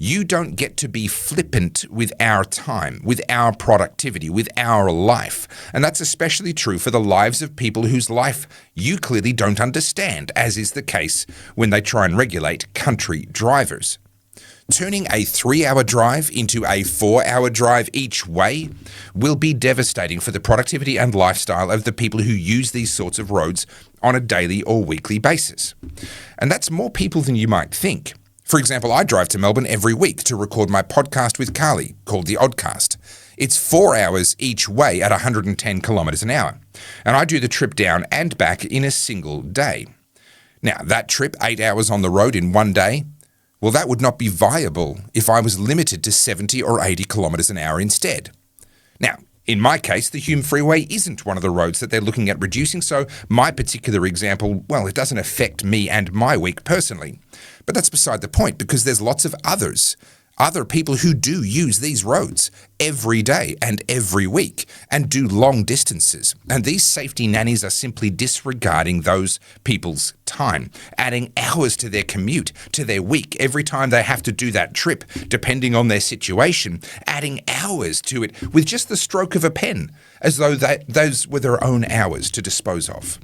You don't get to be flippant with our time, with our productivity, with our life. And that's especially true for the lives of people whose life you clearly don't understand, as is the case when they try and regulate country drivers. Turning a 3-hour drive into a 4-hour drive each way will be devastating for the productivity and lifestyle of the people who use these sorts of roads on a daily or weekly basis. And that's more people than you might think. For example, I drive to Melbourne every week to record my podcast with Carly, called The Oddcast. It's 4 hours each way at 110 kilometres an hour. And I do the trip down and back in a single day. Now, that trip, 8 hours on the road in one day, well, that would not be viable if I was limited to 70 or 80 kilometres an hour instead. Now, in my case, the Hume Freeway isn't one of the roads that they're looking at reducing, so my particular example, well, it doesn't affect me and my week personally. But that's beside the point, because there's lots of other people who do use these roads every day and every week and do long distances. And these safety nannies are simply disregarding those people's time, adding hours to their commute, to their week, every time they have to do that trip, depending on their situation, adding hours to it with just the stroke of a pen, as though those were their own hours to dispose of.